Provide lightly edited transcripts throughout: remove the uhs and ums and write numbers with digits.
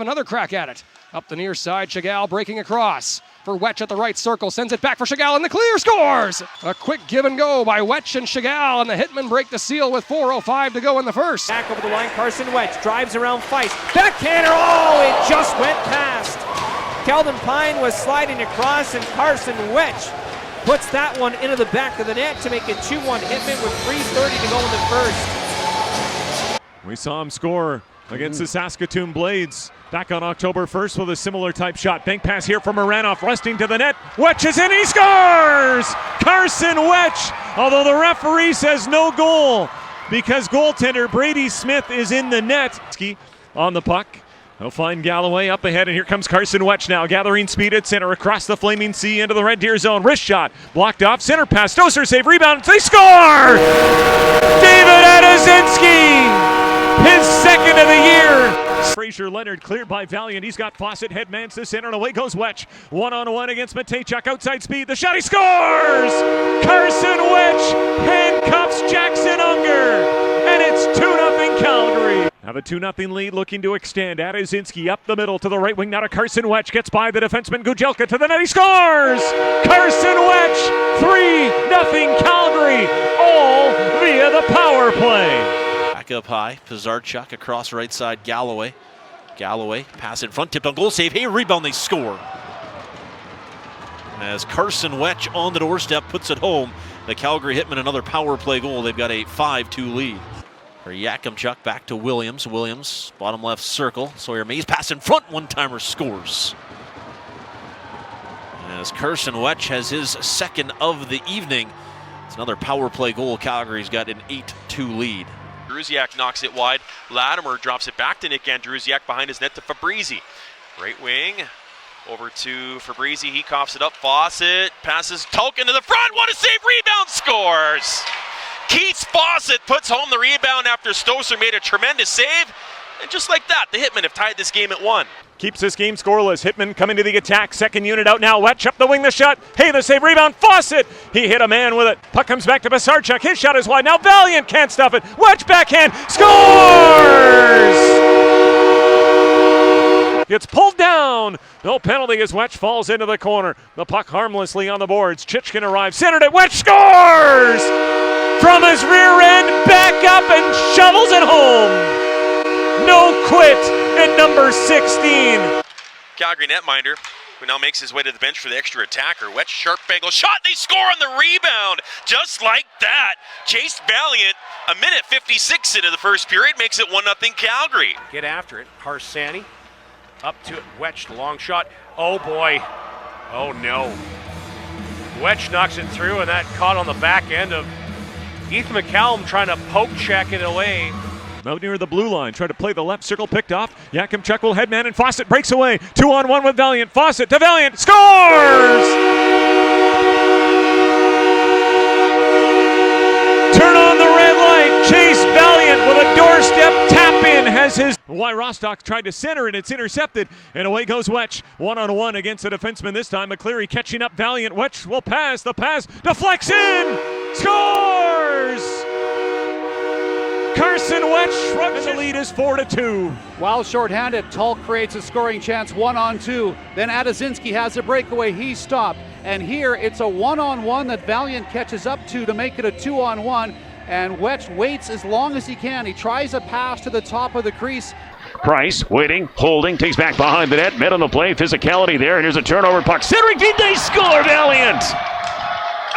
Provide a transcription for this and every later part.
Another crack at it. Up the near side, Chagall breaking across. For Wetsch at the right circle, sends it back for Chagall in the clear, scores! A quick give and go by Wetsch and Chagall, and the Hitmen break the seal with 4:05 to go in the first. Back over the line, Carson Wetsch drives around Feist. Backhander, oh, it just went past. Keldon Pine was sliding across, and Carson Wetsch puts that one into the back of the net to make it 2-1 Hitmen with 3:30 to go in the first. We saw him score against the Saskatoon Blades back on October 1st with a similar type shot. Bank pass here from Moranoff, resting to the net. Wetsch is in, he scores! Carson Wetsch, although the referee says no goal because goaltender Brady Smith is in the net. On the puck. He'll find Galloway up ahead, and here comes Carson Wetsch now, gathering speed at center, across the Flaming Sea into the Red Deer zone. Wrist shot, blocked off, center pass, Stoser save, rebound, they score! David Adazinski! His second of the year. Fraser Leonard cleared by Valiant. He's got Fawcett, headmans to center, and away goes Wetsch. One-on-one against Matejchuk, outside speed. The shot, he scores! Carson Wetsch handcuffs Jackson Unger, and it's 2-0 Calgary. Have a 2-0 lead, looking to extend. Adazinski up the middle to the right wing. Now to Carson Wetsch, gets by the defenseman Gujelka to the net. He scores! Carson Wetsch, 3-0 Calgary, all via the power play. Up high, Pizarchuk across right side, Galloway. Galloway, pass in front, tipped on goal save. Hey, rebound, they score. As Carson Wetsch on the doorstep puts it home. The Calgary Hitmen another power play goal. They've got a 5-2 lead. For Yakimchuk back to Williams. Williams, bottom left circle. Sawyer Mays pass in front, one-timer scores. As Carson Wetsch has his second of the evening. It's another power play goal. Calgary's got an 8-2 lead. Andrusiak knocks it wide. Latimer drops it back to Nick Andrusiak behind his net to Fabrizi. Right wing, over to Fabrizi. He coughs it up. Fawcett passes Tolkien to the front. What a save! Rebound, scores! Keats Fawcett puts home the rebound after Stoser made a tremendous save. And just like that, the Hitmen have tied this game at 1. Keeps this game scoreless. Hitman coming to the attack. Second unit out now. Wetsch up the wing, the shot. Hey, the save, rebound. Fawcett. He hit a man with it. Puck comes back to Pizarchuk. His shot is wide. Now Valiant can't stop it. Wetsch backhand. Scores! It's pulled down. No penalty as Wetsch falls into the corner. The puck harmlessly on the boards. Chichkin arrives. Centered it. Wetsch scores! From his rear end, back up and shovels it home. No quit at number 16. Calgary netminder, who now makes his way to the bench for the extra attacker. Wetsch sharp angle shot. They score on the rebound. Just like that. Chase Valiant, a minute 56 into the first period, makes it 1-0 Calgary. Get after it. Harsani up to it. Wetsch, long shot. Oh boy. Oh no. Wetsch knocks it through, and that caught on the back end of Ethan McCallum trying to poke check it away. Out near the blue line, trying to play the left circle, picked off. Yakimchuk will headman, and Fawcett breaks away. 2-on-1 with Valiant. Fawcett to Valiant, scores! Turn on the red light. Chase Valiant with a doorstep tap in has his. Why Rostock tried to center, and it's intercepted, and away goes Wetsch. 1-on-1 against the defenseman this time. McCleary catching up Valiant. Wetsch will pass. The pass deflects in, scores! Carson Wetsch runs the lead is 4-2. While shorthanded, Tull creates a scoring chance 1-on-2. Then Adazinski has a breakaway. He stopped. And here it's a 1-on-1 that Valiant catches up to make it a 2-on-1. And Wetsch waits as long as he can. He tries a pass to the top of the crease. Price waiting, holding, takes back behind the net. Met on the play, physicality there. And here's a turnover puck. Centering, did they score? Valiant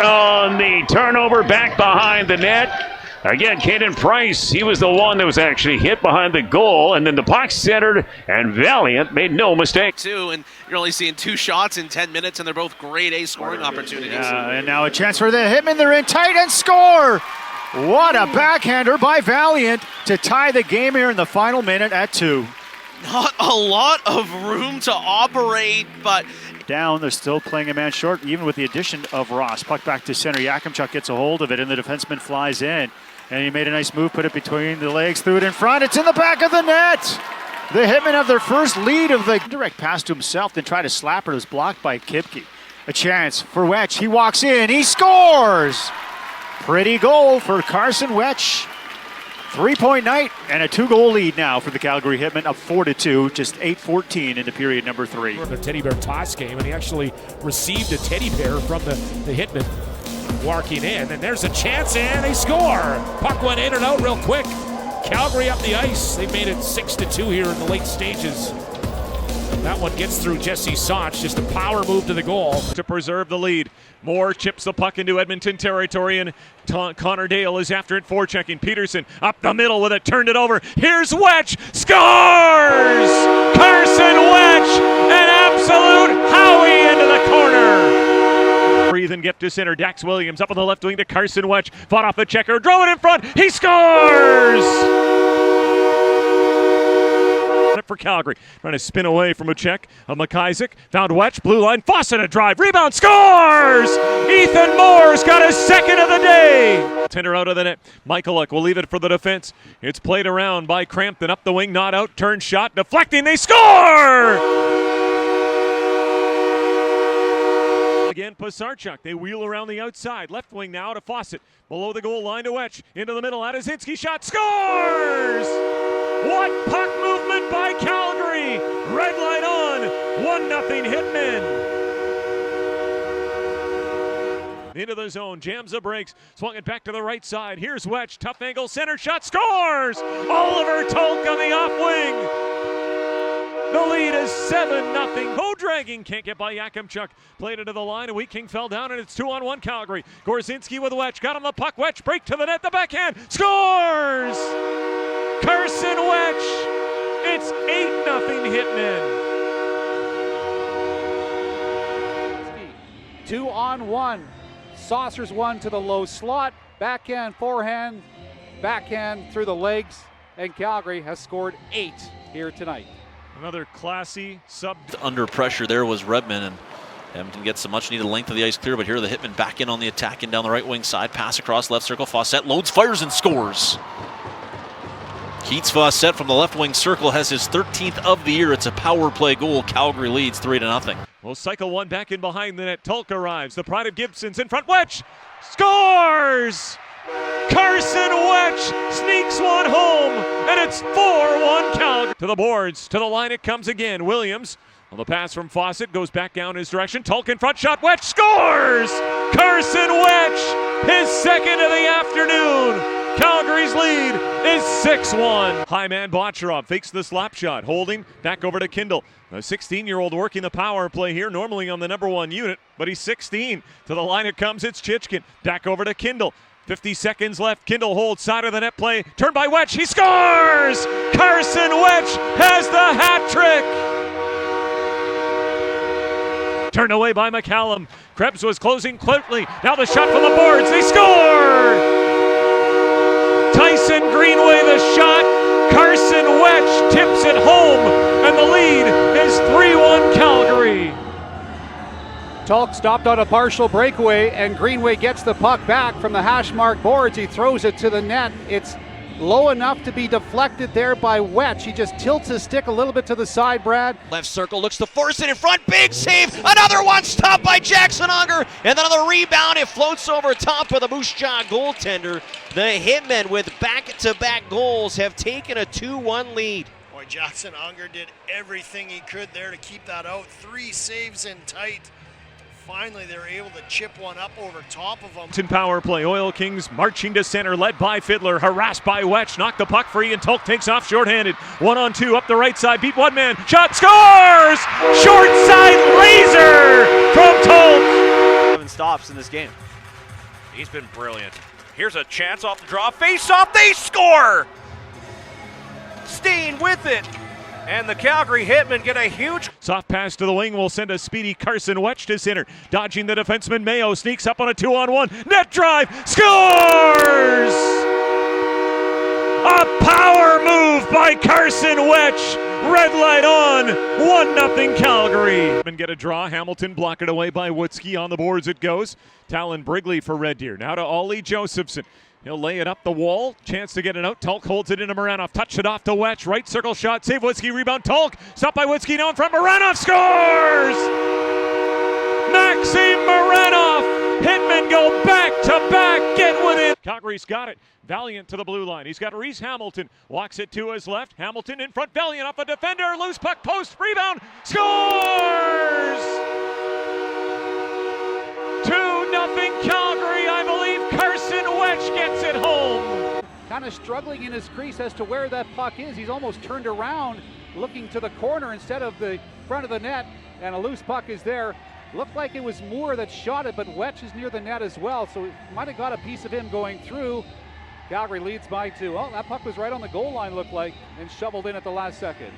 on the turnover back behind the net. Again, Caden Price, he was the one that was actually hit behind the goal, and then the puck centered, and Valiant made no mistake. And you're only seeing 2 shots in 10 minutes, and they're both grade A scoring opportunities. And now a chance for the Hitmen. They're in tight and score. What a backhander by Valiant to tie the game here in the final minute at 2. Not a lot of room to operate, but down, they're still playing a man short, even with the addition of Ross. Puck back to center. Yakimchuk gets a hold of it, and the defenseman flies in. And he made a nice move, put it between the legs, threw it in front. It's in the back of the net. The Hitmen have their first lead of the direct pass to himself, then tried to slap it. It was blocked by Kipke. A chance for Wetsch. He walks in. He scores. Pretty goal for Carson Wetsch. 3-point night and a 2-goal lead now for the Calgary Hitmen, up 4-2, just 8:14 into period number 3. The teddy bear toss game, and he actually received a teddy bear from the Hitmen walking in, and there's a chance, and they score. Puck went in and out real quick. Calgary up the ice. They made it 6-2 here in the late stages. That one gets through Jesse Soch, just a power move to the goal. To preserve the lead. Moore chips the puck into Edmonton territory, and Connor Dale is after it, forechecking. Peterson up the middle with it, turned it over. Here's Wetsch, scores! Carson Wetsch, an absolute Howie into the corner. Breathe and get to center. Dax Williams up on the left wing to Carson Wetsch. Fought off the checker, drove it in front. He scores! For Calgary, trying to spin away from a check of McIsaac. Found Wetsch, blue line, Fawcett a drive, rebound, scores! Ethan Moore's got his second of the day. Tender out of the net. Michalek will leave it for the defense. It's played around by Crampton, up the wing, not out, turn shot, deflecting, they score! Again, Pisarchuk. They wheel around the outside. Left wing now to Fawcett. Below the goal line to Wetsch. Into the middle. Adazinski shot. Scores! What puck movement by Calgary! Red light on. 1-0 Hitmen. Into the zone. Jams the brakes. Swung it back to the right side. Here's Wetsch. Tough angle. Center shot. Scores! Oliver Tolk on the off wing. The lead is 7-0. Dragging, can't get by Yakimchuk. Played it to the line, and Wheat King fell down, and it's 2-on-1 Calgary. Gorzinski with Wetsch, got him the puck. Wetsch, break to the net, the backhand, scores! Carson Wetsch, it's 8-0 Hitmen. 2-on-1. Saucers one to the low slot, backhand, forehand, backhand through the legs, and Calgary has scored 8 here tonight. Another classy sub. Under pressure there was Redmond, and Edmonton gets some much needed length of the ice clear, but here the Hitmen back in on the attack and down the right wing side. Pass across left circle. Fawcett loads, fires, and scores. Keats Fawcett from the left wing circle has his 13th of the year. It's a power play goal. Calgary leads 3-0. We'll cycle one back in behind the net. Tolk arrives. The pride of Gibson's in front. Wetsch scores! Carson Wetsch sneaks one home, and it's 4-1 Calgary. To the boards, to the line it comes again. Williams on the pass from Fawcett goes back down his direction. Tolk in front, shot. Wetsch scores! Carson Wetsch, his second of the afternoon. Calgary's lead is 6-1. High man Botcherov fakes the slap shot. Holding back over to Kindle. A 16-year-old working the power play here, normally on the number 1 unit, but he's 16. To the line it comes, it's Chichkin. Back over to Kindle. 50 seconds left. Kindle holds side of the net play. Turned by Wetsch. He scores! Carson Wetsch has the hat trick. Turned away by McCallum. Krebs was closing quickly. Now the shot from the boards. They score! Tyson Greenway the shot. Carson Wetsch tips it home, and the lead is 3-1 Calgary. Tolk stopped on a partial breakaway, and Greenway gets the puck back from the hash mark boards. He throws it to the net. It's low enough to be deflected there by Wetsch. He just tilts his stick a little bit to the side, Brad. Left circle, looks to force it in front. Big save. Another one stopped by Jackson Unger. And then on the rebound, it floats over top of the Moose Jaw goaltender. The Hitmen with back-to-back goals have taken a 2-1 lead. Boy, Jackson Unger did everything he could there to keep that out. 3 saves in tight. Finally, they're able to chip one up over top of them. In power play, Oil Kings marching to center, led by Fiddler, harassed by Wetsch, knocked the puck free, and Tolk takes off shorthanded. 1-on-2 up the right side, beat one man, shot, scores! Short side laser from Tolk. 7 stops in this game. He's been brilliant. Here's a chance off the draw, face off, they score! Steen with it. And the Calgary Hitmen get a huge soft pass to the wing will send a speedy Carson Wetsch to center. Dodging the defenseman Mayo, sneaks up on a 2-on-1. Net drive, scores! A power move by Carson Wetsch. Red light on, 1-0 Calgary. And get a draw, Hamilton block it away by Woodsky. On the boards it goes. Talon Brigley for Red Deer. Now to Ollie Josephson. He'll lay it up the wall. Chance to get it out. Tolk holds it into Maranoff. Touch it off to Wetsch. Right circle shot. Save Woodsky. Rebound. Tolk. Stopped by Woodsky. Now in front. Maranoff scores! Maxim Maranoff Hitmen go back to back, get within. Calgary's got it. Valiant to the blue line. He's got Reese Hamilton. Walks it to his left. Hamilton in front. Valiant off a defender. Loose puck, post, rebound. Scores! 2-0 Calgary. I believe Carson Wetsch gets it home. Kind of struggling in his crease as to where that puck is. He's almost turned around looking to the corner instead of the front of the net, and a loose puck is there. Looked like it was Moore that shot it, but Wetsch is near the net as well, so it might have got a piece of him going through. Calgary leads by 2. Oh, that puck was right on the goal line, looked like, and shoveled in at the last second.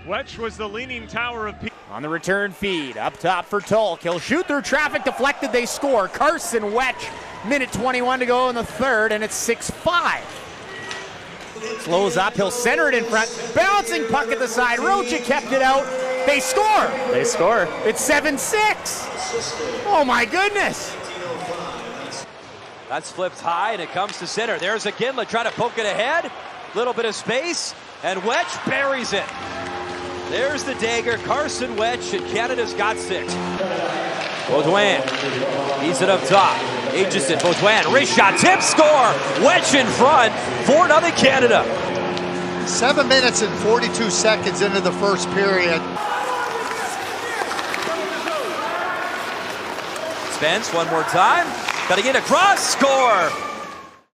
Wetsch was the leaning tower of On the return feed, up top for Tolk. He'll shoot through traffic, deflected, they score. Carson Wetsch, minute 21 to go in the third, and it's 6-5. Slows up, he'll center it in front. Bouncing puck at the side, Rocha kept it out. They score! They score. It's 7-6. Oh my goodness! That's flipped high and it comes to center. There's a Ginla trying to poke it ahead. Little bit of space, and Wetsch buries it. There's the dagger. Carson Wetsch, and Canada's got 6. Baudouin, he's it up top. Aitchison, Baudouin, wrist shot, tip, score! Wetsch in front, 4-0 Canada. 7 minutes and 42 seconds into the first period. Spence, one more time. Cutting in across, score!